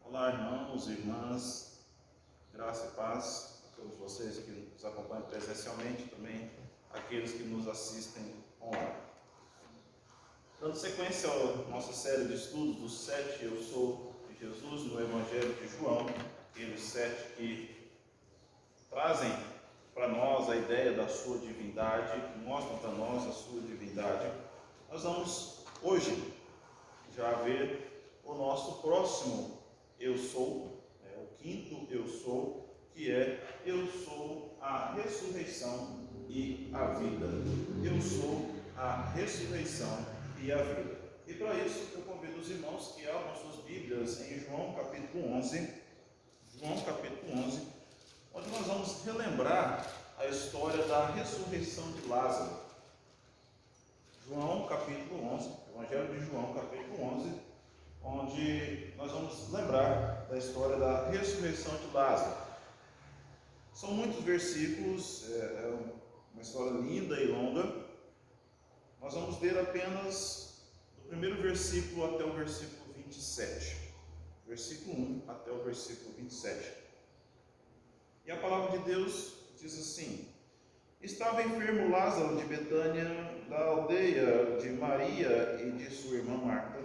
Olá, irmãos e irmãs, graça e paz a todos vocês que nos acompanham presencialmente, também aqueles que nos assistem online. Dando sequência à nossa série de estudos dos 7 Eu Sou de Jesus no Evangelho de João, aqueles 7 que trazem para nós a ideia da sua divindade, que mostram para nós a sua divindade, nós vamos hoje já ver o nosso próximo Eu Sou, o quinto Eu Sou, que é Eu sou a ressurreição e a vida. Eu sou a ressurreição e a vida. E para isso eu convido os irmãos que abram suas Bíblias em João capítulo 11, onde nós vamos relembrar a história da ressurreição de Lázaro. João capítulo 11, Evangelho de João capítulo 11, onde nós vamos lembrar da história da ressurreição de Lázaro. São muitos versículos, é uma história linda e longa. Nós vamos ler apenas do primeiro versículo até o versículo 27. Versículo 1 até o versículo 27. E a palavra de Deus diz assim: Estava enfermo Lázaro de Betânia, da aldeia de Maria e de sua irmã Marta.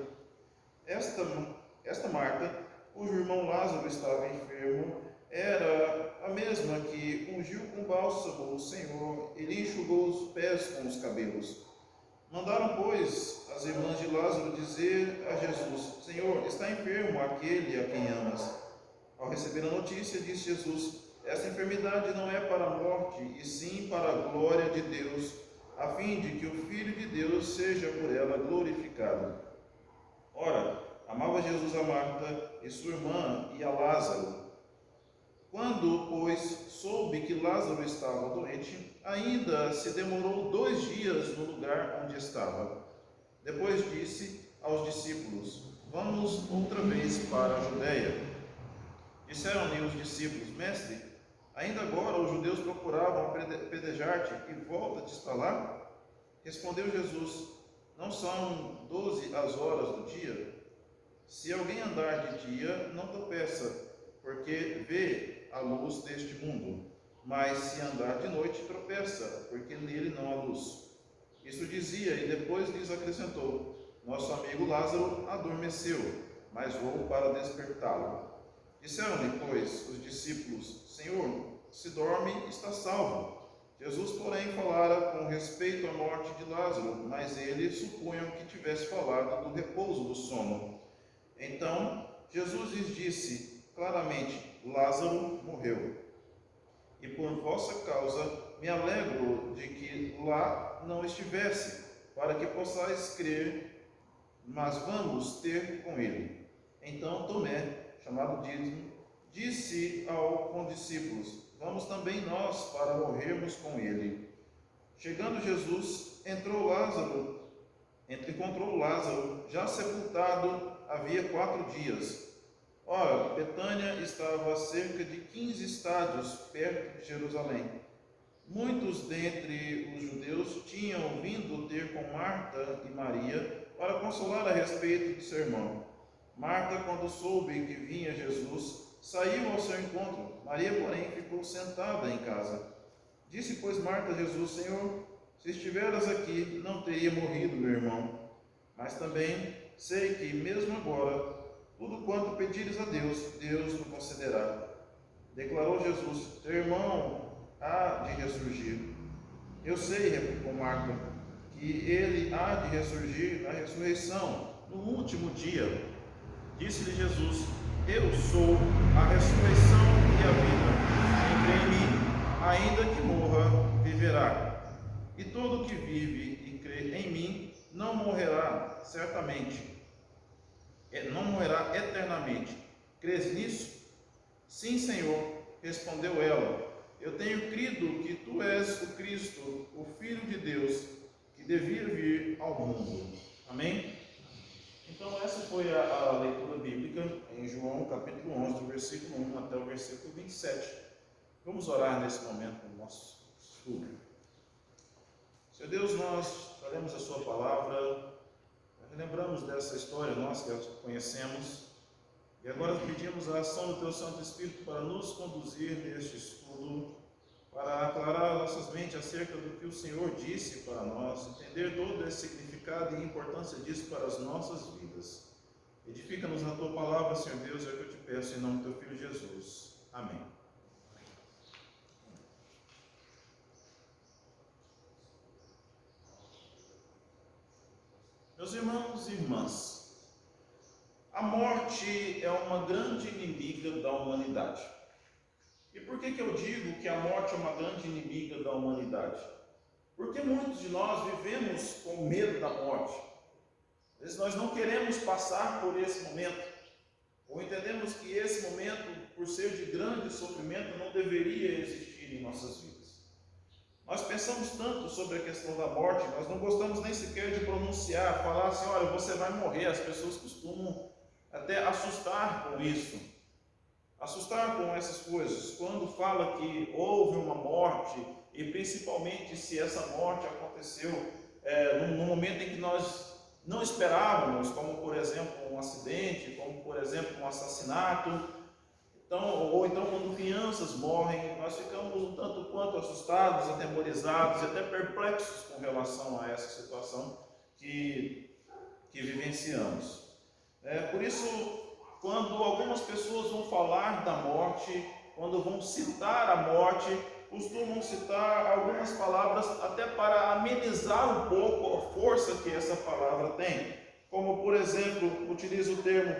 Esta Marta, cujo irmão Lázaro estava enfermo, era a mesma que ungiu com bálsamo o Senhor e lhe enxugou os pés com os cabelos. Mandaram, pois, as irmãs de Lázaro dizer a Jesus: Senhor, está enfermo aquele a quem amas. Ao receber a notícia, disse Jesus: Esta enfermidade não é para a morte, e sim para a glória de Deus, a fim de que o Filho de Deus seja por ela glorificado. Ora, amava Jesus a Marta e sua irmã e a Lázaro. Quando, pois, soube que Lázaro estava doente, ainda se demorou 2 dias no lugar onde estava. Depois disse aos discípulos: Vamos outra vez para a Judéia. Disseram-lhe os discípulos: Mestre, ainda agora os judeus procuravam apedrejar-te e volta-te para lá? Respondeu Jesus: Não são 12 as horas do dia? Se alguém andar de dia, não tropeça, porque vê a luz deste mundo. Mas se andar de noite, tropeça, porque nele não há luz. Isso dizia, e depois lhes acrescentou: Nosso amigo Lázaro adormeceu, mas vou para despertá-lo. Disseram-lhe, pois, os discípulos: Senhor, se dorme, está salvo. Jesus, porém, falara com respeito à morte de Lázaro, mas eles supunham que tivesse falado do repouso do sono. Então, Jesus lhes disse claramente: Lázaro morreu. E por vossa causa me alegro de que lá não estivesse, para que possais crer, mas vamos ter com ele. Então Tomé, chamado Dídimo, disse aos condiscípulos: Vamos também nós para morrermos com ele. Chegando Jesus, encontrou Lázaro já sepultado havia 4 dias. Ora, Betânia estava a cerca de 15 estádios perto de Jerusalém. Muitos dentre os judeus tinham vindo ter com Marta e Maria para consolar a respeito de seu irmão. Marta, quando soube que vinha Jesus, saiu ao seu encontro. Maria, porém, ficou sentada em casa. Disse, pois, Marta a Jesus: Senhor, se estiveras aqui, não teria morrido meu irmão. Mas também sei que, mesmo agora, tudo quanto pedires a Deus, Deus o concederá. Declarou Jesus: Teu irmão há de ressurgir. Eu sei, replicou Marta, que ele há de ressurgir na ressurreição, no último dia. Disse-lhe Jesus: Eu sou a ressurreição e a vida. Quem crê em mim, ainda que morra, viverá. E todo que vive e crê em mim não morrerá certamente, não morrerá eternamente. Crês nisso? Sim, Senhor, respondeu ela. Eu tenho crido que tu és o Cristo, o Filho de Deus, que devia vir ao mundo. Amém? Então essa foi a leitura bíblica em João capítulo 11, do versículo 1 até o versículo 27. Vamos orar nesse momento no nosso estudo. Senhor Deus, nós faremos a sua palavra, lembramos dessa história nós que a conhecemos, e agora pedimos a ação do Teu Santo Espírito para nos conduzir neste estudo, para aclarar nossas mentes acerca do que o Senhor disse para nós, entender todo esse significado e importância disso para as nossas vidas. Edifica-nos na Tua palavra, Senhor Deus, é o que eu te peço em nome do Teu Filho Jesus. Amém. Meus irmãos e irmãs, a morte é uma grande inimiga da humanidade. E por que eu digo que a morte é uma grande inimiga da humanidade? Porque muitos de nós vivemos com medo da morte. Às vezes nós não queremos passar por esse momento, ou entendemos que esse momento, por ser de grande sofrimento, não deveria existir em nossas vidas. Nós pensamos tanto sobre a questão da morte, nós não gostamos nem sequer de pronunciar, falar assim, olha, você vai morrer. As pessoas costumam até assustar com isso, assustar com essas coisas. Quando fala que houve uma morte, e principalmente se essa morte aconteceu no momento em que nós não esperávamos, como por exemplo um acidente, como por exemplo um assassinato, ou então quando crianças morrem, nós ficamos um tanto quanto assustados, atemorizados e até perplexos com relação a essa situação que vivenciamos. Por isso, quando algumas pessoas vão falar da morte, quando vão citar a morte, costumam citar algumas palavras até para amenizar um pouco a força que essa palavra tem. Como, por exemplo, utiliza o termo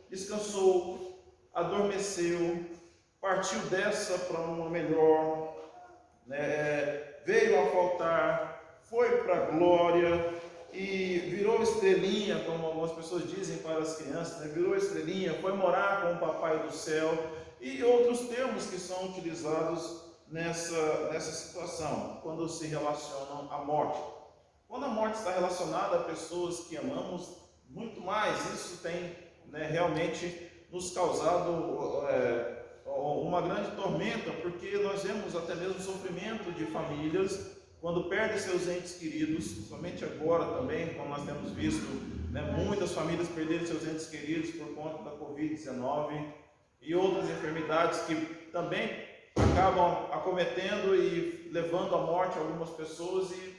descansou, adormeceu, partiu dessa para uma melhor, veio a faltar, foi para a glória e virou estrelinha, como algumas pessoas dizem para as crianças, virou estrelinha, foi morar com o papai do céu, e outros termos que são utilizados nessa situação, quando se relacionam à morte. Quando a morte está relacionada a pessoas que amamos, muito mais, isso tem realmente nos causado uma grande tormenta, porque nós vemos até mesmo sofrimento de famílias quando perdem seus entes queridos, somente agora também, como nós temos visto, muitas famílias perderam seus entes queridos por conta da Covid-19 e outras enfermidades que também acabam acometendo e levando à morte algumas pessoas, e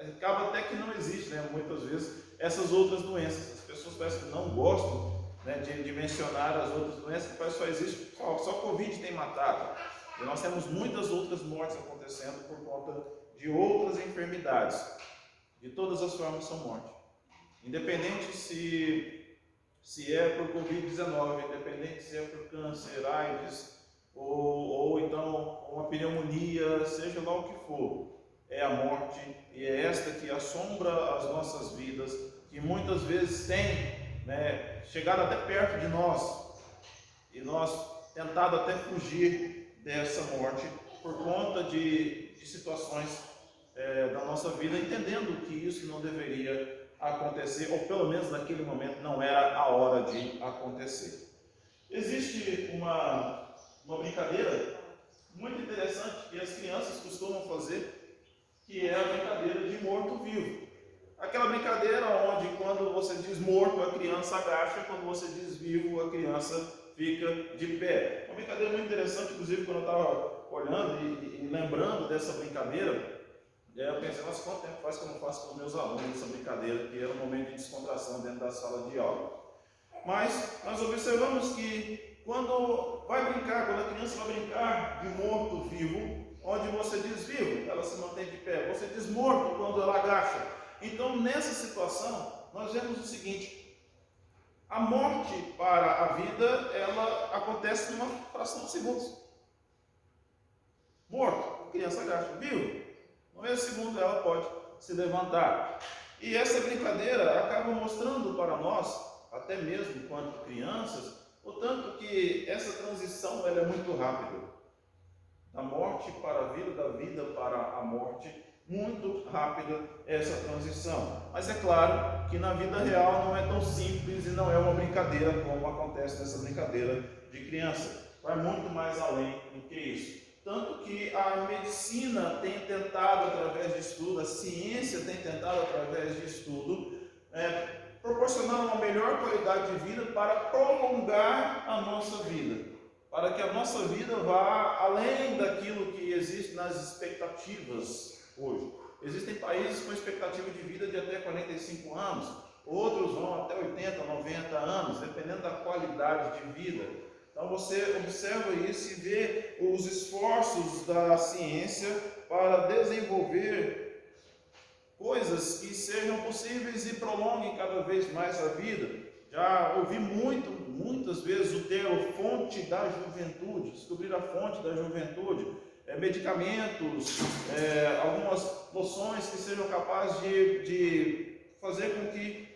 acaba até que não existe, muitas vezes, essas outras doenças. As pessoas parecem que não gostam de mencionar as outras doenças, que só existe, só Covid tem matado. E nós temos muitas outras mortes acontecendo por conta de outras enfermidades. De todas as formas são mortes. Independente se é por Covid-19, independente se é por câncer, AIDS, ou então uma pneumonia, seja lá o que for, é a morte, e é esta que assombra as nossas vidas, que muitas vezes tem chegado até perto de nós, e nós tentado até fugir dessa morte por conta de situações da nossa vida, entendendo que isso não deveria acontecer, ou pelo menos naquele momento não era a hora de acontecer. Existe uma brincadeira muito interessante que as crianças costumam fazer, que é a brincadeira de morto-vivo. Aquela brincadeira onde quando você diz morto, a criança agacha, quando você diz vivo, a criança fica de pé. Uma brincadeira muito interessante, inclusive quando eu estava olhando e lembrando dessa brincadeira, eu pensei, nossa, quanto tempo faz que eu não faço com os meus alunos essa brincadeira, que era um momento de descontração dentro da sala de aula. Mas nós observamos que quando vai brincar, quando a criança vai brincar de morto-vivo, onde você diz vivo, ela se mantém de pé, você diz morto quando ela agacha. Então, nessa situação, nós vemos o seguinte: a morte para a vida, ela acontece numa fração de segundos. Morto, a criança agacha, vivo, no mesmo segundo ela pode se levantar. E essa brincadeira acaba mostrando para nós, até mesmo enquanto crianças, o tanto que essa transição ela é muito rápida. Da morte para a vida, da vida para a morte, muito rápida essa transição. Mas é claro que na vida real não é tão simples e não é uma brincadeira como acontece nessa brincadeira de criança. Vai muito mais além do que isso. Tanto que a medicina tem tentado através de estudo, a ciência tem tentado através de estudo, proporcionar uma melhor qualidade de vida para prolongar a nossa vida, para que a nossa vida vá além daquilo que existe nas expectativas hoje. Existem países com expectativa de vida de até 45 anos, outros vão até 80, 90 anos, dependendo da qualidade de vida. Então você observa isso e vê os esforços da ciência para desenvolver coisas que sejam possíveis e prolonguem cada vez mais a vida. Já ouvi muitas vezes o termo fonte da juventude, descobrir a fonte da juventude, medicamentos, algumas loções que sejam capazes de fazer com que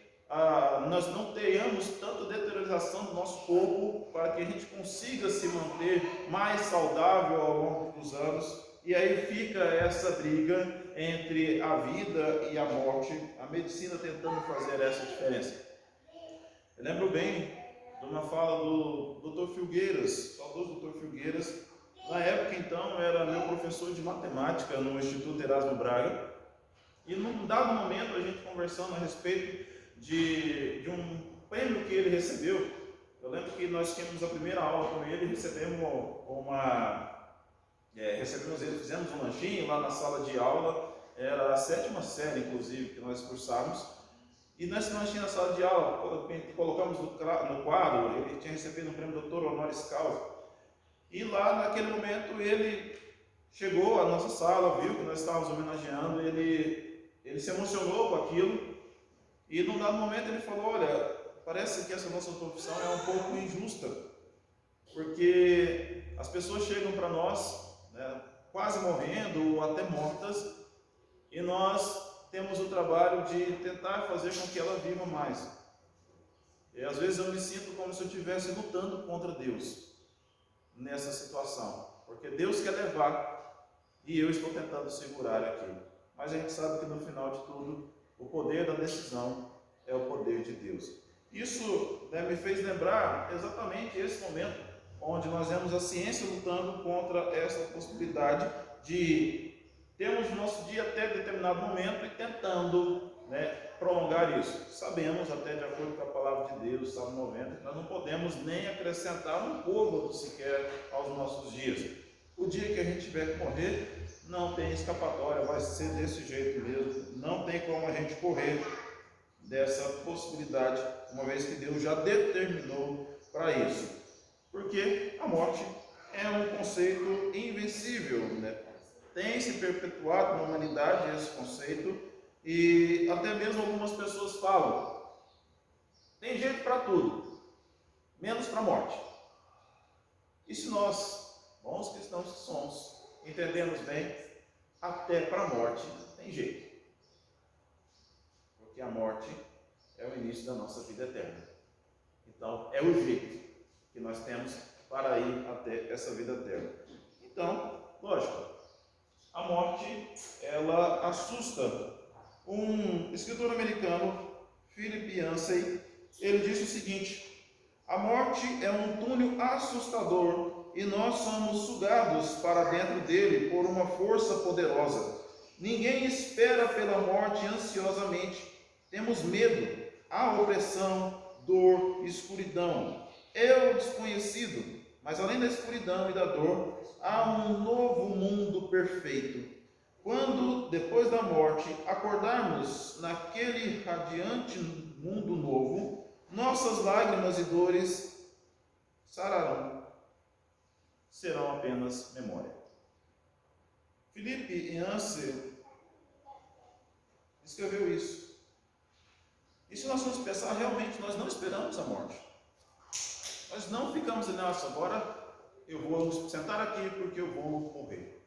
nós não tenhamos tanta deterioração do nosso corpo, para que a gente consiga se manter mais saudável ao longo dos anos. E aí fica essa briga entre a vida e a morte, a medicina tentando fazer essa diferença. Eu lembro bem de uma fala do Dr. Filgueiras, saudoso Dr. Filgueiras. Na época, então, era meu professor de matemática no Instituto Erasmo Braga, e num dado momento, a gente conversando a respeito de um prêmio que ele recebeu. Eu lembro que nós tínhamos a primeira aula com ele, fizemos um lanchinho lá na sala de aula, era a 7ª série, inclusive, que nós cursávamos. E nesse lanchinho na sala de aula, colocamos no quadro, ele tinha recebido um prêmio doutor honoris causa. E lá, naquele momento, ele chegou à nossa sala, viu que nós estávamos homenageando, ele se emocionou com aquilo. E num dado momento ele falou: olha, parece que essa nossa profissão é um pouco injusta, porque as pessoas chegam para nós, né, quase morrendo ou até mortas, e nós temos o trabalho de tentar fazer com que ela viva mais. E às vezes eu me sinto como se eu estivesse lutando contra Deus nessa situação, porque Deus quer levar e eu estou tentando segurar aqui. Mas a gente sabe que no final de tudo, o poder da decisão é o poder de Deus. Isso, né, me fez lembrar exatamente esse momento onde nós vemos a ciência lutando contra essa possibilidade de termos o nosso dia até determinado momento e tentando, né, prolongar isso. Sabemos, até de acordo com a palavra de Deus, Salmo 90, que nós não podemos nem acrescentar um côvado sequer aos nossos dias. O dia que a gente tiver que morrer, não tem escapatória, vai ser desse jeito mesmo. Não tem como a gente correr dessa possibilidade, uma vez que Deus já determinou para isso. Porque a morte é um conceito invencível, né? Tem se perpetuado na humanidade esse conceito, e até mesmo algumas pessoas falam: tem jeito para tudo, menos para a morte. E se nós, bons cristãos que somos, entendemos bem, até para a morte tem jeito, porque a morte é o início da nossa vida eterna. Então é o jeito que nós temos para ir até essa vida eterna. Então, lógico, a morte, ela assusta. Um escritor americano, Philip Yancey, ele disse o seguinte: a morte é um túnel assustador e nós somos sugados para dentro dele por uma força poderosa. Ninguém espera pela morte ansiosamente. Temos medo, há opressão, dor, escuridão. É o desconhecido, mas além da escuridão e da dor, há um novo mundo perfeito. Quando, depois da morte, acordarmos naquele radiante mundo novo, nossas lágrimas e dores sararão, serão apenas memória. Philip Yancey escreveu isso. E se nós formos pensar, realmente nós não esperamos a morte. Nós não ficamos dizendo: nossa, agora eu vou sentar aqui porque eu vou morrer.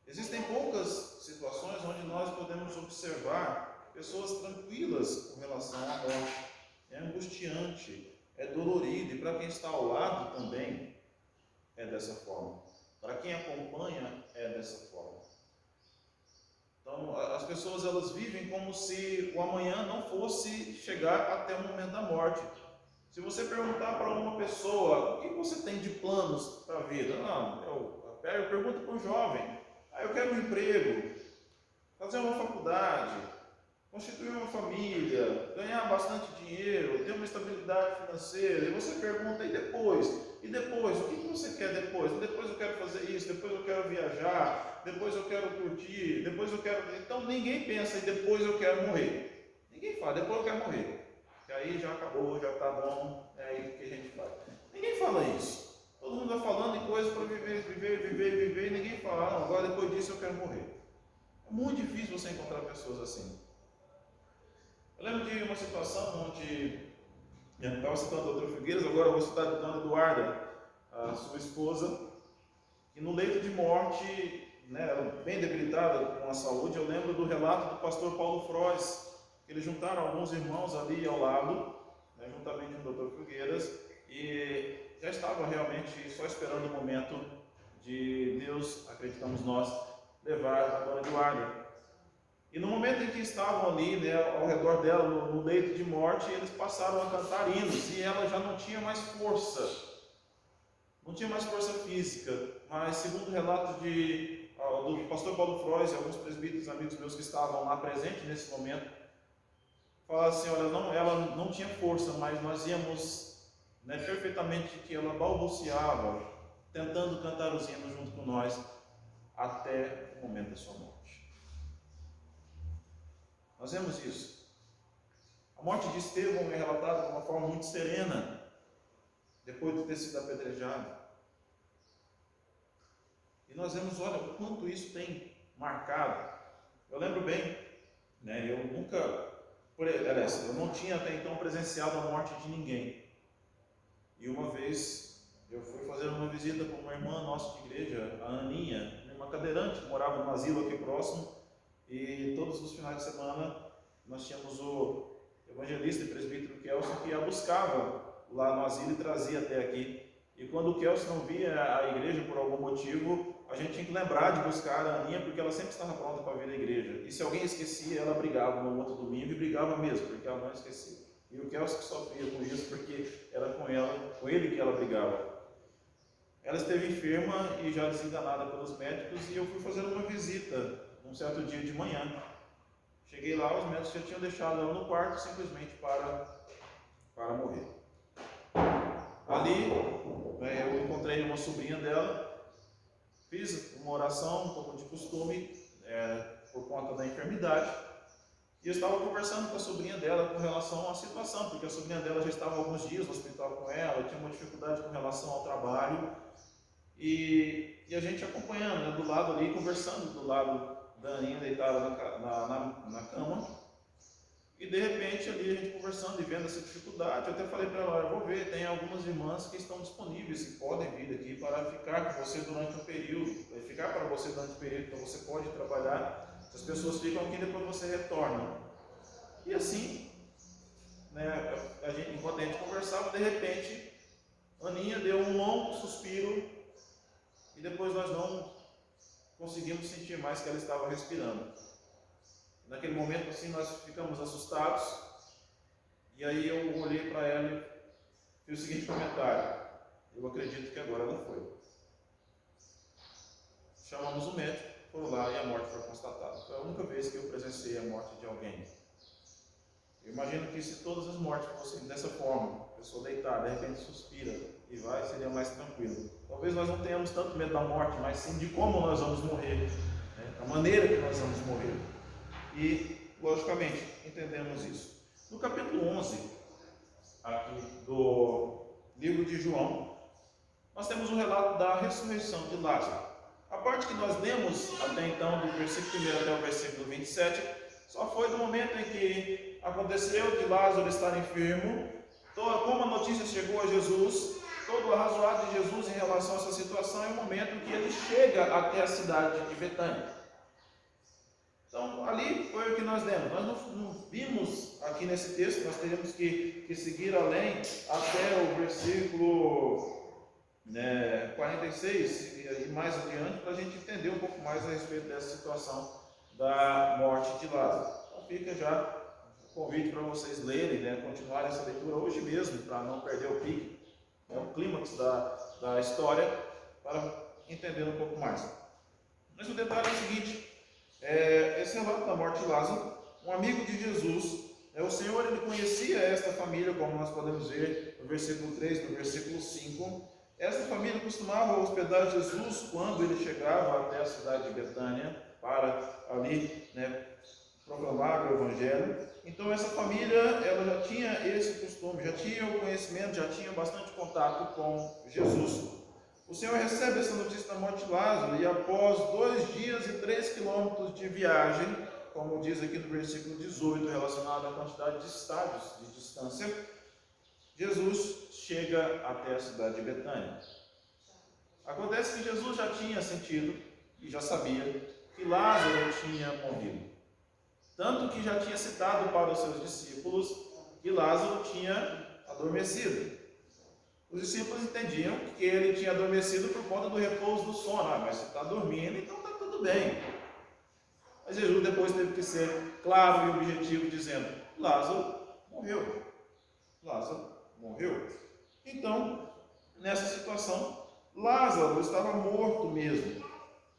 Existem poucas situações onde nós podemos observar pessoas tranquilas com relação à morte. É angustiante, é dolorido, e para quem está ao lado também é dessa forma. Para quem acompanha é dessa forma. Então, as pessoas, elas vivem como se o amanhã não fosse chegar até o momento da morte. Se você perguntar para uma pessoa: o que você tem de planos para a vida? Não, eu pergunto para um jovem: eu quero um emprego, fazer uma faculdade, constituir uma família, ganhar bastante dinheiro, ter uma estabilidade financeira, e você pergunta, e depois? E depois? O que você quer depois? Depois eu quero fazer isso, depois eu quero viajar, depois eu quero curtir, depois eu quero... Então ninguém pensa, e depois eu quero morrer. Ninguém fala, depois eu quero morrer. E aí já acabou, já está bom, é aí que a gente faz. Ninguém fala isso. Todo mundo vai falando de coisas para viver, e ninguém fala, não, agora depois disso eu quero morrer. É muito difícil você encontrar pessoas assim. Eu lembro de uma situação onde, eu estava citando a doutora Figueiras, agora eu vou citar a dona Eduarda, a sua esposa, que no leito de morte, né, bem debilitada com a saúde. Eu lembro do relato do pastor Paulo Frois, que eles juntaram alguns irmãos ali ao lado, né, juntamente com o doutor Figueiras, e já estava realmente só esperando o momento de Deus, acreditamos nós, levar a dona Eduarda. E no momento em que estavam ali, né, ao redor dela, no leito de morte, eles passaram a cantar hinos, e ela já não tinha mais força, não tinha mais força física, mas segundo o relato do pastor Paulo Frois e alguns presbíteros amigos meus que estavam lá presentes nesse momento, falaram assim, olha, ela não tinha força, mas nós íamos, né, perfeitamente que ela balbuciava, tentando cantar os hinos junto com nós, até o momento da sua morte. Nós vemos isso. A morte de Estevão é relatada de uma forma muito serena, depois de ter sido apedrejado. E nós vemos, olha, o quanto isso tem marcado. Eu lembro bem, né, eu não tinha até então presenciado a morte de ninguém. E uma vez eu fui fazer uma visita com uma irmã nossa de igreja, a Aninha, uma cadeirante que morava num asilo aqui próximo, e todos os finais de semana nós tínhamos o evangelista e presbítero Kelson que a buscava lá no asilo e trazia até aqui. E quando o Kelson não via a igreja por algum motivo, a gente tinha que lembrar de buscar a Aninha, porque ela sempre estava pronta para vir à igreja. E se alguém esquecia, ela brigava no outro domingo, e brigava mesmo, porque ela não esquecia. E o Kelson que sofria com isso, porque era com ele que ela brigava. Ela esteve enferma e já desenganada pelos médicos, e eu fui fazer uma visita um certo dia de manhã. Cheguei lá, os médicos já tinham deixado ela no quarto simplesmente para morrer. Ali, eu encontrei uma sobrinha dela, fiz uma oração, como de costume, por conta da enfermidade, e eu estava conversando com a sobrinha dela com relação à situação, porque a sobrinha dela já estava há alguns dias no hospital com ela, tinha uma dificuldade com relação ao trabalho, e a gente acompanhando, né, do lado ali, conversando do lado da Aninha deitada na cama, e de repente ali a gente conversando e vendo essa dificuldade, eu até falei para ela, eu vou ver, tem algumas irmãs que estão disponíveis, que podem vir aqui para ficar com você durante um período, então você pode trabalhar, as pessoas ficam aqui e depois você retorna. E assim, né, enquanto a gente conversava, de repente, a Aninha deu um longo suspiro, e depois nós não conseguimos sentir mais que ela estava respirando. Naquele momento assim nós ficamos assustados, e aí eu olhei para ela e fiz o seguinte comentário: eu acredito que agora ela foi. Chamamos o médico, foram lá e a morte foi constatada. Foi a única vez que eu presenciei a morte de alguém. Eu imagino que se todas as mortes fossem dessa forma, a pessoa deitada, de repente suspira e vai, seria mais tranquilo. Talvez nós não tenhamos tanto medo da morte, mas sim de como nós vamos morrer, né? A maneira que nós vamos morrer. E, logicamente, entendemos isso. No capítulo 11, aqui do livro de João, nós temos um relato da ressurreição de Lázaro. A parte que nós lemos até então, do versículo 1 até o versículo 27, só foi do momento em que aconteceu de Lázaro estar enfermo, como a notícia chegou a Jesus, todo o arrazoado de Jesus em relação a essa situação, é o momento em que ele chega até a cidade de Betânia. Então, ali foi o que nós lemos. Nós não vimos aqui nesse texto, nós teríamos que seguir além até o versículo 46 e mais adiante, para a gente entender um pouco mais a respeito dessa situação da morte de Lázaro. Então fica já o convite para vocês lerem, né, continuarem essa leitura hoje mesmo, para não perder o pique, o clímax da história, para entender um pouco mais. Mas o detalhe é o seguinte: esse relato da morte de Lázaro um amigo de Jesus. O Senhor ele conhecia esta família, como nós podemos ver no versículo 3, no versículo 5. Esta família costumava hospedar Jesus quando ele chegava até a cidade de Betânia para ali, proclamar o Evangelho. Então essa família ela já tinha esse costume, já tinha o conhecimento, já tinha bastante contato com Jesus. O Senhor recebe essa notícia da morte de Lázaro e após 2 dias e 3 quilômetros de viagem, como diz aqui no versículo 18, relacionado à quantidade de estádios de distância, Jesus chega até a cidade de Betânia. Acontece que Jesus já tinha sentido e já sabia que Lázaro tinha morrido. Tanto que já tinha citado para os seus discípulos que Lázaro tinha adormecido. Os discípulos entendiam que ele tinha adormecido por conta do repouso do sono. Mas se está dormindo, então está tudo bem. Mas Jesus depois teve que ser claro e objetivo, dizendo: Lázaro morreu. Lázaro morreu. Então, nessa situação, Lázaro estava morto mesmo.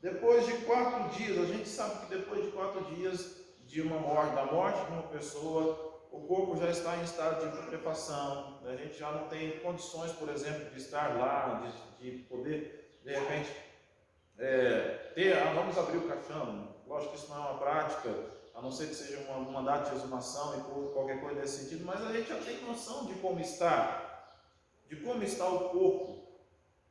Depois de 4 dias, a gente sabe que depois de 4 dias de uma morte, da morte de uma pessoa, o corpo já está em estado de putrefação, a gente já não tem condições, por exemplo, de estar lá, de poder, de repente, vamos abrir o caixão. Lógico que isso não é uma prática, a não ser que seja um mandato de exumação e qualquer coisa desse sentido, mas a gente já tem noção de como está o corpo,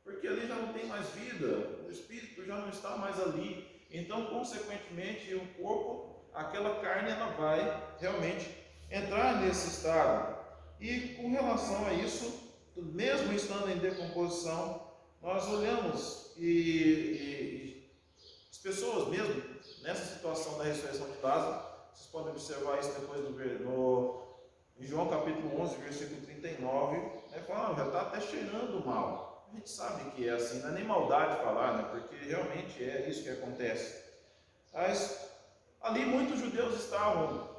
porque ali já não tem mais vida, o espírito já não está mais ali, então, consequentemente, o corpo, aquela carne, ela vai realmente entrar nesse estado. E com relação a isso, mesmo estando em decomposição, nós olhamos e as pessoas mesmo, nessa situação da ressurreição de Lázaro, vocês podem observar isso depois em João capítulo 11, versículo 39, fala, já está até cheirando mal. A gente sabe que é assim, não é nem maldade falar, porque realmente é isso que acontece. Mas ali muitos judeus estavam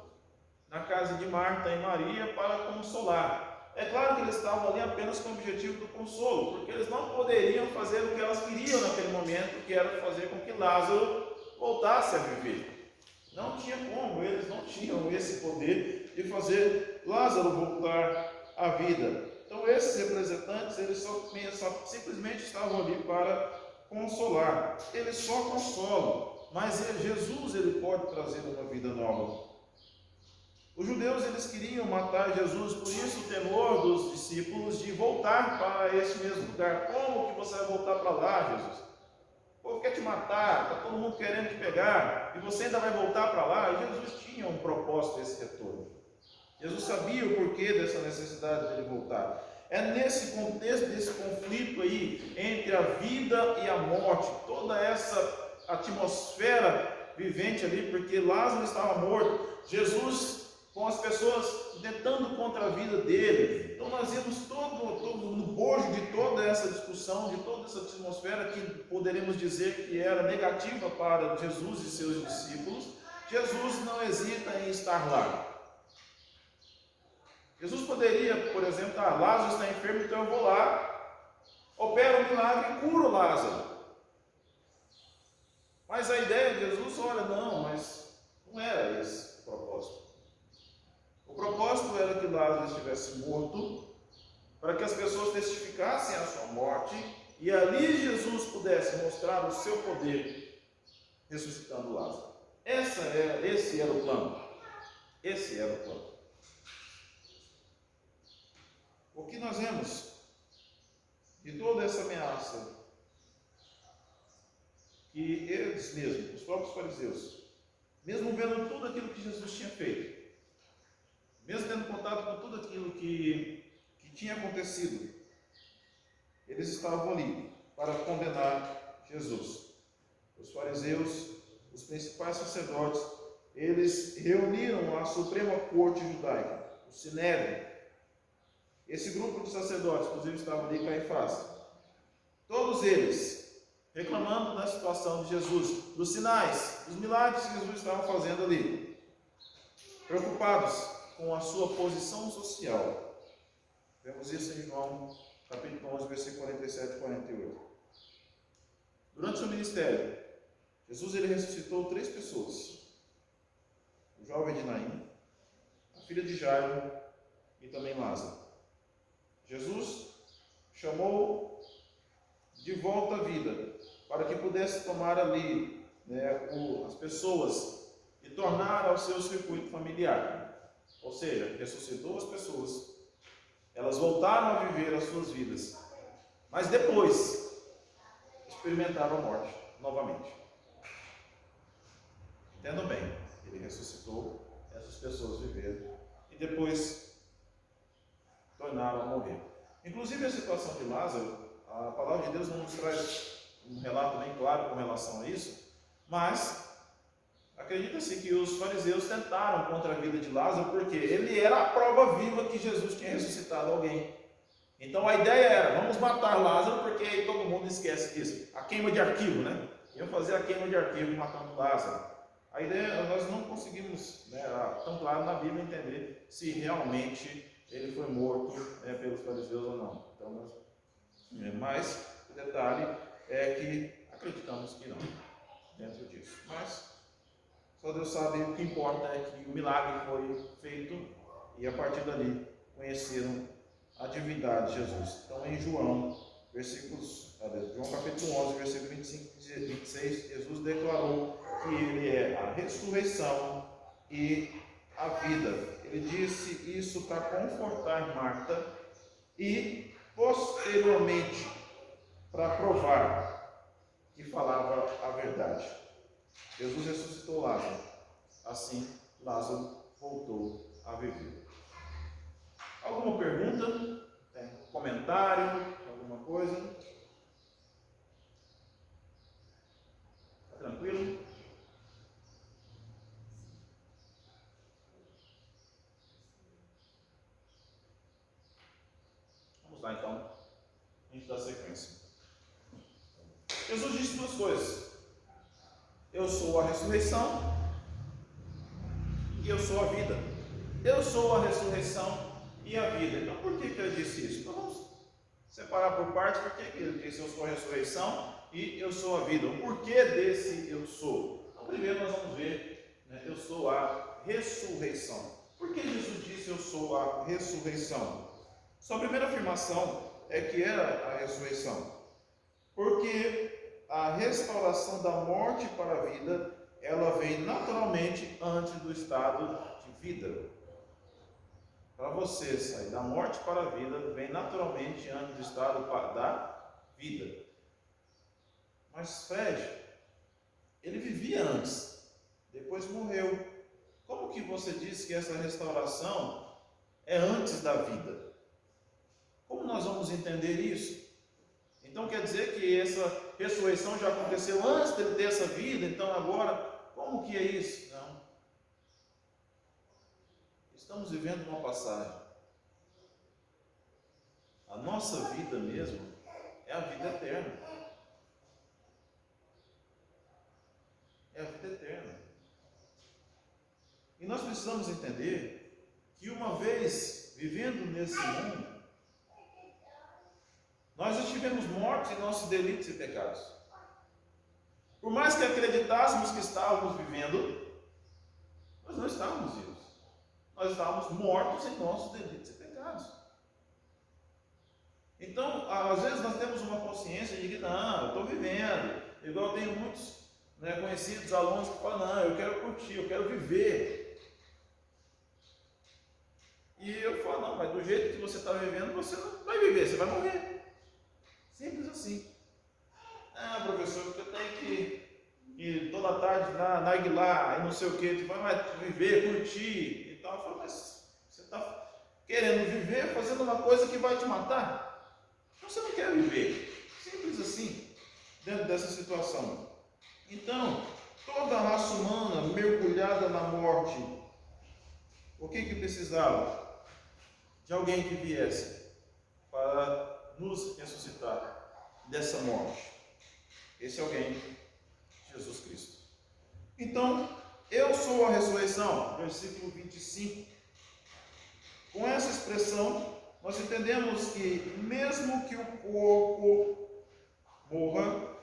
na casa de Marta e Maria para consolar. É claro que eles estavam ali apenas com o objetivo do consolo, porque eles não poderiam fazer o que elas queriam naquele momento, que era fazer com que Lázaro voltasse a viver. Não tinha como, eles não tinham esse poder de fazer Lázaro voltar à vida. Então esses representantes, eles simplesmente estavam ali para consolar. Eles só consolam, mas Jesus ele pode trazer uma vida nova. Os judeus eles queriam matar Jesus, por isso o temor dos discípulos de voltar para esse mesmo lugar. Como que você vai voltar para lá, Jesus? O povo quer te matar, está todo mundo querendo te pegar, e você ainda vai voltar para lá? E Jesus tinha um propósito desse retorno. Jesus sabia o porquê dessa necessidade de ele voltar. É nesse contexto desse conflito aí entre a vida e a morte, toda essa atmosfera vivente ali, porque Lázaro estava morto, Jesus com as pessoas tentando contra a vida dele. Então nós vimos todo no bojo de toda essa discussão, de toda essa atmosfera que poderíamos dizer que era negativa para Jesus e seus discípulos. Jesus não hesita em estar lá. Jesus poderia, por exemplo, Lázaro está enfermo, então eu vou lá, opero um milagre e curo Lázaro. Mas a ideia de Jesus, olha, não, mas não era esse o propósito. O propósito era que Lázaro estivesse morto, para que as pessoas testificassem a sua morte, e ali Jesus pudesse mostrar o seu poder, ressuscitando Lázaro. Esse era o plano. Esse era o plano. O que nós vemos de toda essa ameaça, que eles mesmos, os próprios fariseus, mesmo vendo tudo aquilo que Jesus tinha feito, mesmo tendo contato com tudo aquilo que tinha acontecido, eles estavam ali para condenar Jesus. Os fariseus, os principais sacerdotes, eles reuniram a Suprema Corte Judaica, o Sinédrio. Esse grupo de sacerdotes, inclusive estava ali Caifás, todos eles reclamando da situação de Jesus, dos sinais, dos milagres que Jesus estava fazendo ali, preocupados com a sua posição social. Vemos isso em João capítulo 11, versículo 47 e 48. Durante o seu ministério, Jesus ele ressuscitou 3 pessoas: o jovem de Naim, a filha de Jairo e também Lázaro. Jesus chamou de volta à vida, para que pudesse tomar ali as pessoas e tornar ao seu circuito familiar. Ou seja, ressuscitou as pessoas, elas voltaram a viver as suas vidas, mas depois experimentaram a morte novamente. Entendam bem, ele ressuscitou, essas pessoas viveram e depois tornaram a morrer. Inclusive a situação de Lázaro, a palavra de Deus não nos traz um relato bem claro com relação a isso, mas acredita-se que os fariseus tentaram contra a vida de Lázaro, porque ele era a prova viva que Jesus tinha ressuscitado alguém. Então a ideia era, vamos matar Lázaro, porque aí todo mundo esquece disso. A queima de arquivo, né? Iam fazer a queima de arquivo matando Lázaro. A ideia, nós não conseguimos, tão claro na Bíblia, entender se realmente ele foi morto pelos fariseus ou não. Então, mas o detalhe é que acreditamos que não, dentro disso. Mas só Deus sabe, o que importa é que o milagre foi feito e a partir dali conheceram a divindade de Jesus. Então em João capítulo 11, versículo 25 e 26, Jesus declarou que ele é a ressurreição e a vida. Ele disse isso para confortar Marta e posteriormente para provar que falava a verdade. Jesus ressuscitou Lázaro, assim Lázaro voltou a viver. Alguma pergunta? Tem comentário? Alguma coisa? Tá tranquilo? Vamos lá então, a gente dá sequência. Jesus disse duas coisas: eu sou a ressurreição e eu sou a vida. Eu sou a ressurreição e a vida. Então por que ele disse isso? Então vamos separar por partes. Por que ele disse eu sou a ressurreição e eu sou a vida? O porquê desse eu sou? Então primeiro nós vamos ver, eu sou a ressurreição. Por que Jesus disse eu sou a ressurreição? Sua primeira afirmação é que era a ressurreição, porque a restauração da morte para a vida, ela vem naturalmente antes do estado de vida. Para você sair da morte para a vida, vem naturalmente antes do estado da vida. Mas Fred, ele vivia antes, depois morreu. Como que você diz que essa restauração é antes da vida? Como nós vamos entender isso? Então quer dizer que essa ressurreição já aconteceu antes dele ter essa vida, então agora, como que é isso? Não. Estamos vivendo uma passagem. A nossa vida mesmo é a vida eterna. É a vida eterna. E nós precisamos entender que uma vez vivendo nesse mundo, nós estivemos mortos em nossos delitos e pecados. Por mais que acreditássemos que estávamos vivendo, nós não estávamos vivos. Nós estávamos mortos em nossos delitos e pecados. Então, às vezes nós temos uma consciência de que não, eu estou vivendo. Igual eu tenho muitos conhecidos, alunos que falam, não, eu quero curtir, eu quero viver. E eu falo, não, mas do jeito que você está vivendo, você não vai viver, você vai morrer. Simples assim. Ah, professor, porque eu tenho que ir toda tarde na Aguilar, e não sei o que, tu vai viver, curtir e tal. Eu falo, mas você está querendo viver fazendo uma coisa que vai te matar? Então você não quer viver. Simples assim, dentro dessa situação. Então, toda a raça humana mergulhada na morte, o que precisava? De alguém que viesse para nos ressuscitar dessa morte. Esse alguém, Jesus Cristo. Então, eu sou a ressurreição, versículo 25. Com essa expressão, nós entendemos que mesmo que o corpo morra,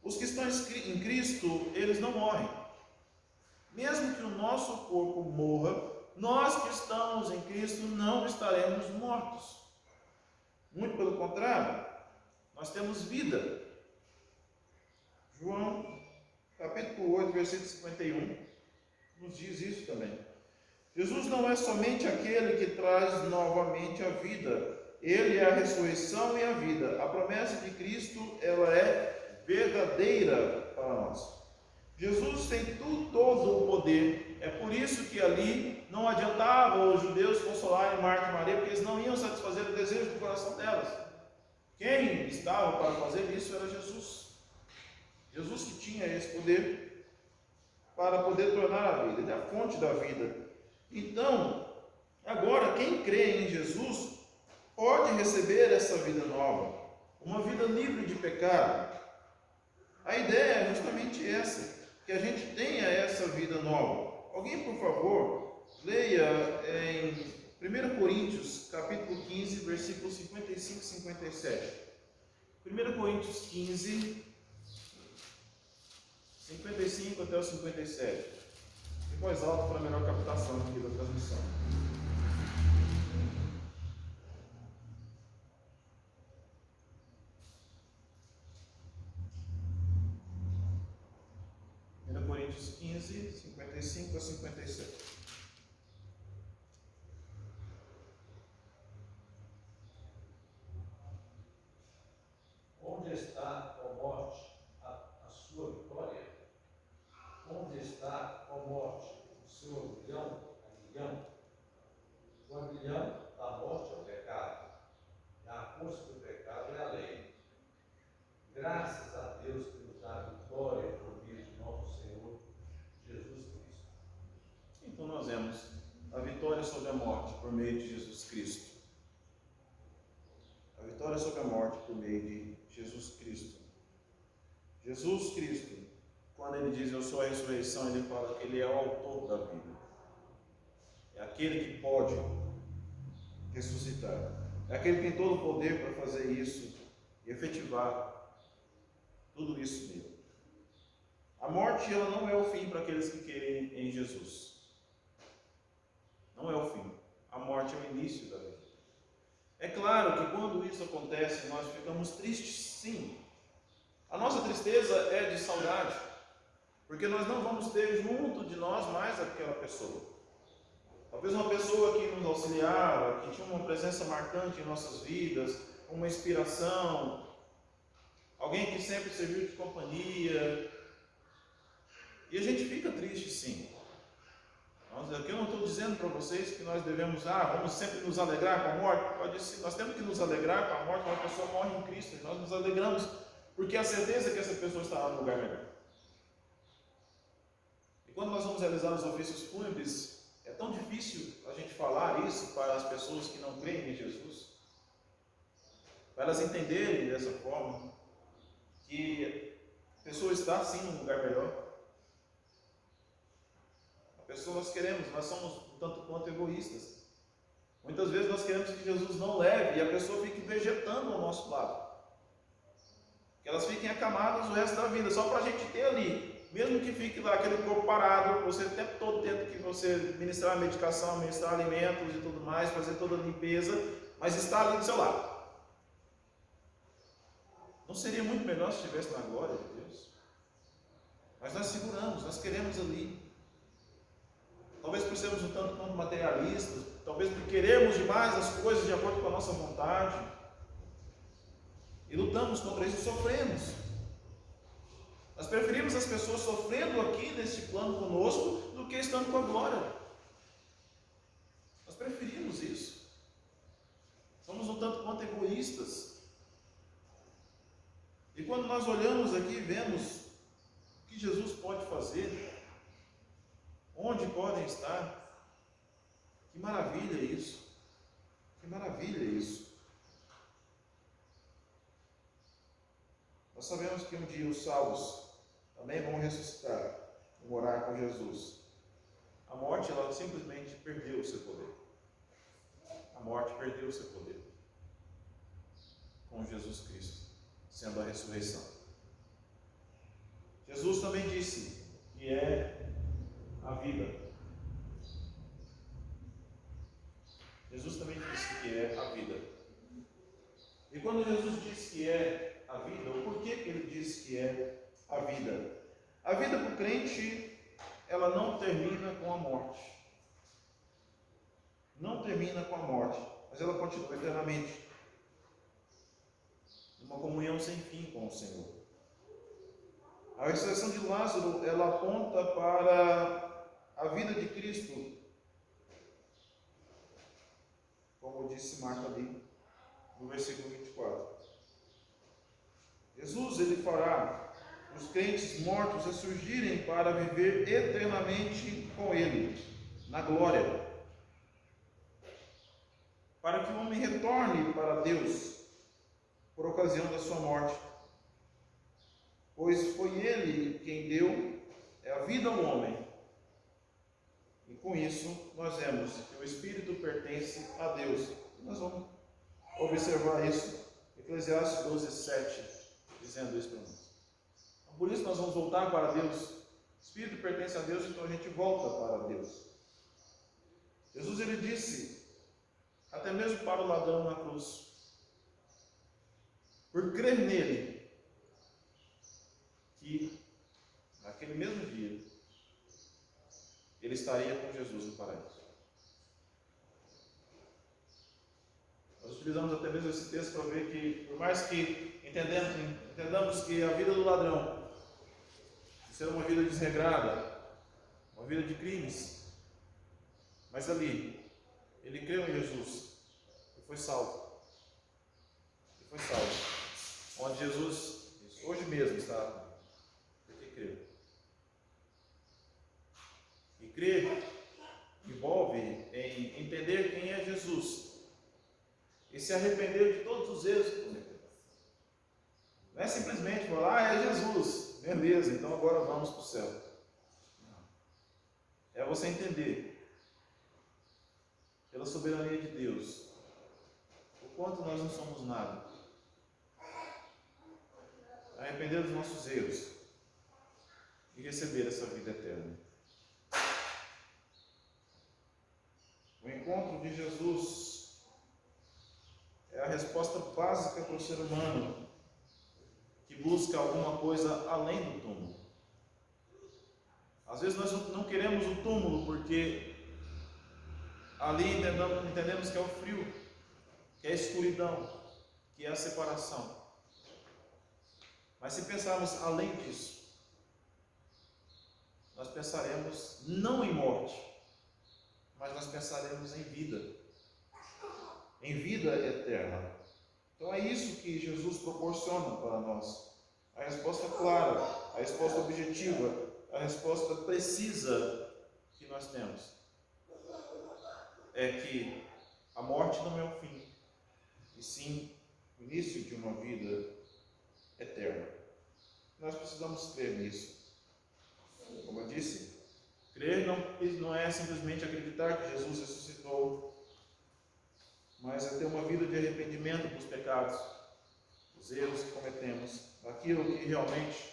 os que estão em Cristo, eles não morrem. Mesmo que o nosso corpo morra, nós que estamos em Cristo não estaremos mortos. Muito pelo contrário, nós temos vida. João, capítulo 8, versículo 51, nos diz isso também. Jesus não é somente aquele que traz novamente a vida. Ele é a ressurreição e a vida. A promessa de Cristo, ela é verdadeira para nós. Jesus tem todo o poder. É por isso que ali não adiantava os judeus consolarem Marta e Maria, porque eles não iam satisfazer o desejo do coração delas. Quem estava para fazer isso era Jesus. Jesus que tinha esse poder para poder tornar a vida. Ele é a fonte da vida. Então, agora, quem crê em Jesus pode receber essa vida nova, uma vida livre de pecado. A ideia é justamente essa, que a gente tenha essa vida nova. Alguém, por favor, leia em 1 Coríntios, capítulo 15, versículos 55 e 57. 1 Coríntios 15, 55 até o 57. Em voz alta para melhor captação aqui da transmissão. Coríntios 15, 55 a 57. Onde está, ó morte, a sua vitória? Onde está, ó morte, o seu aguilhão? O aguilhão da morte é o pecado, e a força do pecado é a lei. Graças a Deus que nos dá a vitória por meio de nosso Senhor Jesus Cristo. Então nós vemos a vitória sobre a morte por meio de Jesus Cristo. A vitória sobre a morte por meio de Jesus Cristo. Jesus Cristo, quando ele diz eu sou a ressurreição, ele fala que ele é o autor da vida. É aquele que pode ressuscitar. É aquele que tem todo o poder para fazer isso e efetivar tudo isso nele. A morte, ela não é o fim para aqueles que querem em Jesus. Não é o fim. A morte é o início da vida. É claro que quando isso acontece, nós ficamos tristes, sim. A nossa tristeza é de saudade, porque nós não vamos ter junto de nós mais aquela pessoa. Talvez uma pessoa que nos auxiliava, que tinha uma presença marcante em nossas vidas, uma inspiração, alguém que sempre serviu de companhia. E a gente fica triste, sim. Aqui eu não estou dizendo para vocês que nós devemos, vamos sempre nos alegrar com a morte. Pode ser, nós temos que nos alegrar com a morte quando a pessoa morre em Cristo. Nós nos alegramos porque a certeza é que essa pessoa estará no lugar melhor. E quando nós vamos realizar os ofícios fúnebres, é tão difícil a gente falar isso para as pessoas que não creem em Jesus, para elas entenderem dessa forma que a pessoa está sim num lugar melhor. A pessoa nós queremos, nós somos um tanto quanto egoístas. Muitas vezes nós queremos que Jesus não leve e a pessoa fique vegetando ao nosso lado. Que elas fiquem acamadas o resto da vida, só para a gente ter ali. Mesmo que fique lá aquele corpo parado, você o tempo todo tendo que você ministrar a medicação, ministrar alimentos e tudo mais, fazer toda a limpeza, mas está ali do seu lado. Não seria muito melhor se estivesse na glória de Deus? Mas nós seguramos, nós queremos ali. Talvez por sermos um tanto quanto materialistas, talvez por querermos demais as coisas de acordo com a nossa vontade. E lutamos contra isso e sofremos. Nós preferimos as pessoas sofrendo aqui neste plano conosco do que estando com a glória. Nós preferimos isso. Somos um tanto quanto egoístas. E quando nós olhamos aqui, vemos o que Jesus pode fazer, onde podem estar. Que maravilha isso! Que maravilha isso! Nós sabemos que um dia os salvos também vão ressuscitar e morar com Jesus. A morte, ela simplesmente perdeu o seu poder. A morte perdeu o seu poder com Jesus Cristo, sendo a ressurreição. Jesus também disse que é a vida. Jesus também disse que é a vida. E quando Jesus diz que é a vida, o porquê que ele diz que é a vida? A vida para o crente, ela não termina com a morte. Não termina com a morte, mas ela continua eternamente. Uma comunhão sem fim com o Senhor. A ressurreição de Lázaro, ela aponta para a vida de Cristo, como disse Marta ali, no versículo 24. Jesus, ele fará os crentes mortos ressurgirem para viver eternamente com ele, na glória. Para que o homem retorne para Deus por ocasião da sua morte. Pois foi ele quem deu a vida ao homem. E com isso nós vemos que o Espírito pertence a Deus. E nós vamos observar isso, Eclesiastes 12:7, dizendo isso para nós. Então, por isso nós vamos voltar para Deus. O Espírito pertence a Deus, então a gente volta para Deus. Jesus, ele disse, até mesmo para o ladrão na cruz, por crer nele, que naquele mesmo dia ele estaria com Jesus no paraíso. Nós utilizamos até mesmo esse texto para ver que, por mais que entendamos que a vida do ladrão será uma vida desregrada, uma vida de crimes, mas ali ele creu em Jesus e foi salvo. E foi salvo. Onde Jesus, hoje mesmo, está, porque creu. E crer envolve em entender quem é Jesus e se arrepender de todos os erros que cometeu. Não é simplesmente falar, é Jesus, beleza, então agora vamos para o céu. Não. É você entender, pela soberania de Deus, o quanto nós não somos nada. Arrepender dos nossos erros e receber essa vida eterna. O encontro de Jesus é a resposta básica para o ser humano que busca alguma coisa além do túmulo. Às vezes nós não queremos o túmulo porque ali entendemos que é o frio, que é a escuridão, que é a separação. Mas se pensarmos além disso, nós pensaremos não em morte, mas nós pensaremos em vida eterna. Então é isso que Jesus proporciona para nós. A resposta clara, a resposta objetiva, a resposta precisa que nós temos é que a morte não é o fim, e sim o início de uma vida eterna. Nós precisamos crer nisso. Como eu disse, crer não é simplesmente acreditar que Jesus ressuscitou, mas é ter uma vida de arrependimento dos pecados, dos erros que cometemos, daquilo que realmente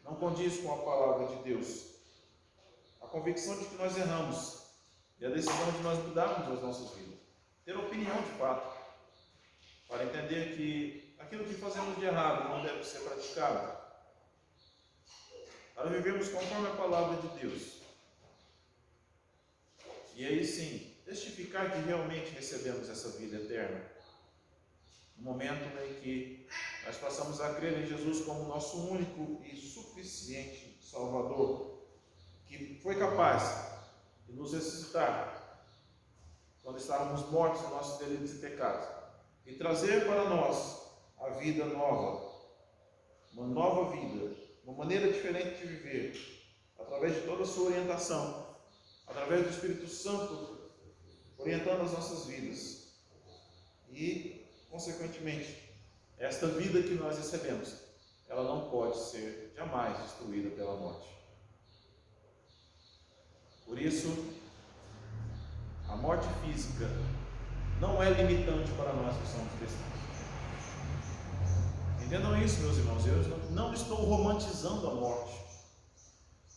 não condiz com a palavra de Deus. A convicção de que nós erramos e a decisão de nós mudarmos as nossas vidas. Ter opinião de fato, para entender que aquilo que fazemos de errado não deve ser praticado. Para vivermos conforme a palavra de Deus. E aí sim, testificar que realmente recebemos essa vida eterna. No momento em que nós passamos a crer em Jesus como nosso único e suficiente Salvador, que foi capaz de nos ressuscitar quando estávamos mortos em nossos delitos e pecados, e trazer para nós a vida nova, uma nova vida, uma maneira diferente de viver, através de toda a sua orientação, através do Espírito Santo orientando as nossas vidas. E, consequentemente, esta vida que nós recebemos, ela não pode ser jamais destruída pela morte. Por isso, a morte física não é limitante para nós que somos cristãos. Entendam isso, meus irmãos. Eu não estou romantizando a morte.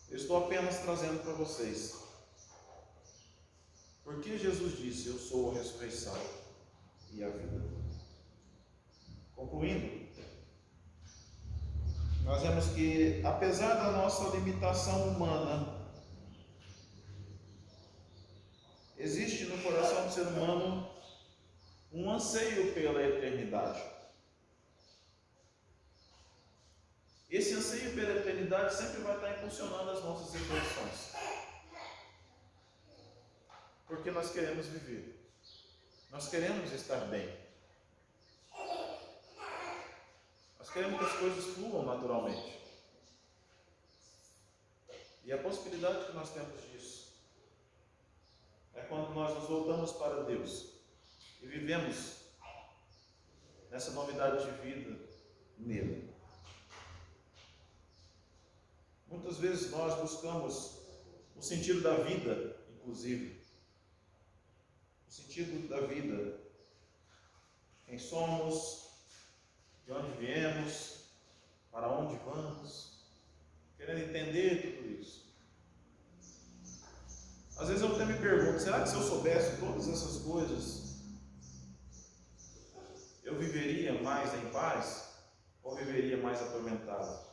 Eu estou apenas trazendo para vocês. Porque Jesus disse: eu sou a ressurreição e a vida. Concluindo, nós vemos que, apesar da nossa limitação humana, existe no coração do ser humano um anseio pela eternidade. Esse anseio pela eternidade sempre vai estar impulsionando as nossas reflexões. Porque nós queremos viver. Nós queremos estar bem. Nós queremos que as coisas fluam naturalmente. E a possibilidade que nós temos disso é quando nós nos voltamos para Deus e vivemos nessa novidade de vida nele. Muitas vezes nós buscamos o sentido da vida, inclusive. O sentido da vida. Quem somos, de onde viemos, para onde vamos, querendo entender tudo isso. Às vezes eu até me pergunto, será que se eu soubesse todas essas coisas, eu viveria mais em paz ou viveria mais atormentado?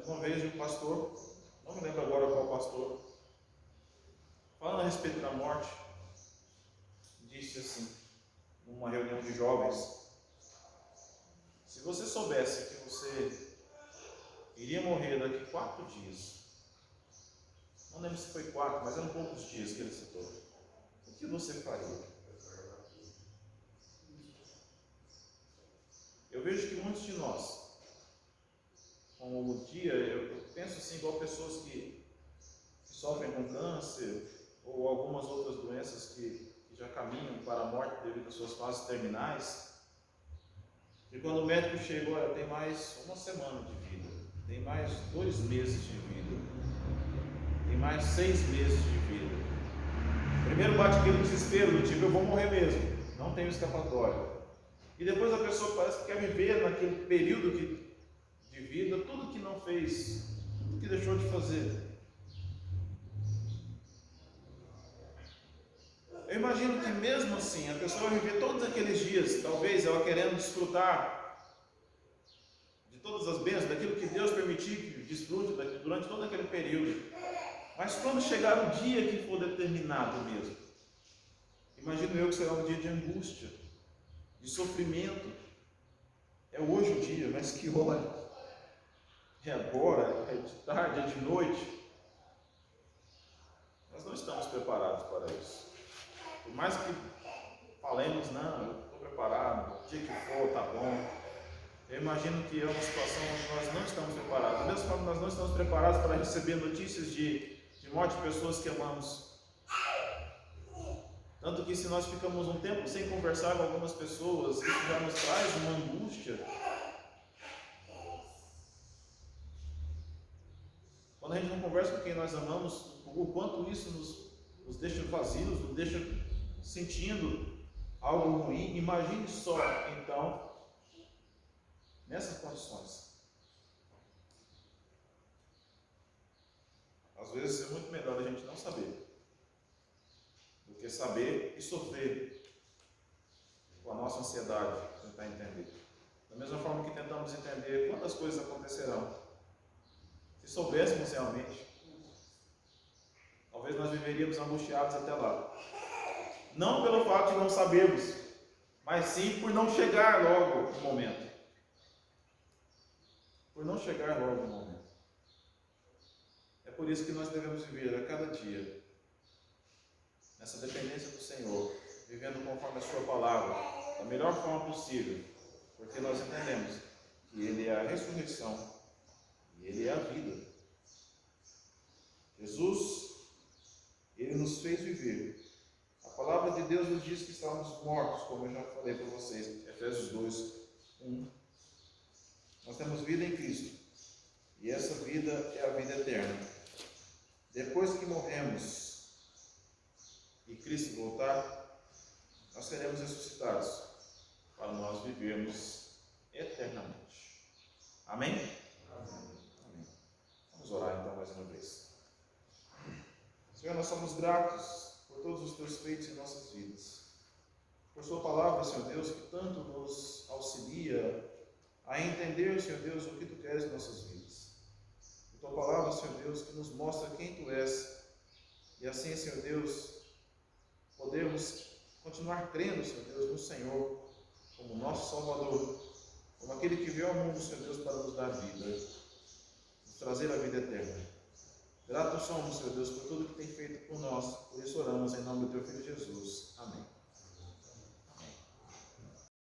Uma vez um pastor, não me lembro agora qual pastor, falando a respeito da morte, disse assim, numa reunião de jovens: se você soubesse que você iria morrer daqui 4 dias, não lembro se foi 4, mas eram poucos dias que ele citou, o que você faria? Eu vejo que muitos de nós, com o dia, eu penso assim, igual pessoas que sofrem com câncer ou algumas outras doenças que já caminham para a morte devido às suas fases terminais, e quando o médico chega, olha, tem mais 1 semana de vida, tem mais 2 meses de vida, tem mais 6 meses de vida. Primeiro bate aquele desespero do tipo, eu vou morrer mesmo, não tenho escapatória. E depois a pessoa parece que quer viver naquele período de vida tudo que não fez, tudo que deixou de fazer. Eu imagino que mesmo assim a pessoa vai viver todos aqueles dias, talvez ela querendo desfrutar de todas as bênçãos, daquilo que Deus permitir que desfrute durante todo aquele período. Mas quando chegar o dia que for determinado mesmo, imagino eu que será um dia de angústia, de sofrimento. É hoje o dia, mas que hora? É agora? É de tarde? É de noite? Nós não estamos preparados para isso. Por mais que falemos, não, eu estou preparado, o dia que for, tá bom. Eu imagino que é uma situação onde nós não estamos preparados. Da mesma forma, nós não estamos preparados para receber notícias de morte de pessoas que amamos. Tanto que se nós ficamos um tempo sem conversar com algumas pessoas, isso já nos traz uma angústia. Quando a gente não conversa com quem nós amamos, o quanto isso nos deixa vazios, nos deixa sentindo algo ruim. Imagine só, então, nessas condições. Às vezes é muito melhor a gente não saber do que saber e sofrer com a nossa ansiedade, tentar entender. Da mesma forma que tentamos entender quantas coisas acontecerão. Se soubéssemos realmente, talvez nós viveríamos angustiados até lá. Não pelo fato de não sabermos, mas sim por não chegar logo o momento. Por não chegar logo o momento. É por isso que nós devemos viver a cada dia nessa dependência do Senhor, vivendo conforme a sua palavra, da melhor forma possível, porque nós entendemos que Ele é a ressurreição e Ele é a vida. Jesus, Ele nos fez viver. A palavra de Deus nos diz que estamos mortos, como eu já falei para vocês, Efésios 2, 1. Nós temos vida em Cristo, e essa vida é a vida eterna. Depois que morremos e Cristo voltar, nós seremos ressuscitados para nós vivermos eternamente. Amém? Amém. Vamos orar então mais uma vez. Senhor, nós somos gratos por todos os teus feitos em nossas vidas. Por sua palavra, Senhor Deus, que tanto nos auxilia a entender, Senhor Deus, o que tu queres em nossas vidas. Por tua palavra, Senhor Deus, que nos mostra quem tu és. E assim, Senhor Deus, podemos continuar crendo, Senhor Deus, no Senhor, como nosso Salvador, como aquele que veio ao mundo, Senhor Deus, para nos dar vida, nos trazer a vida eterna. Gratos somos, Senhor Deus, por tudo que tem feito por nós. Por isso oramos em nome do teu Filho Jesus. Amém.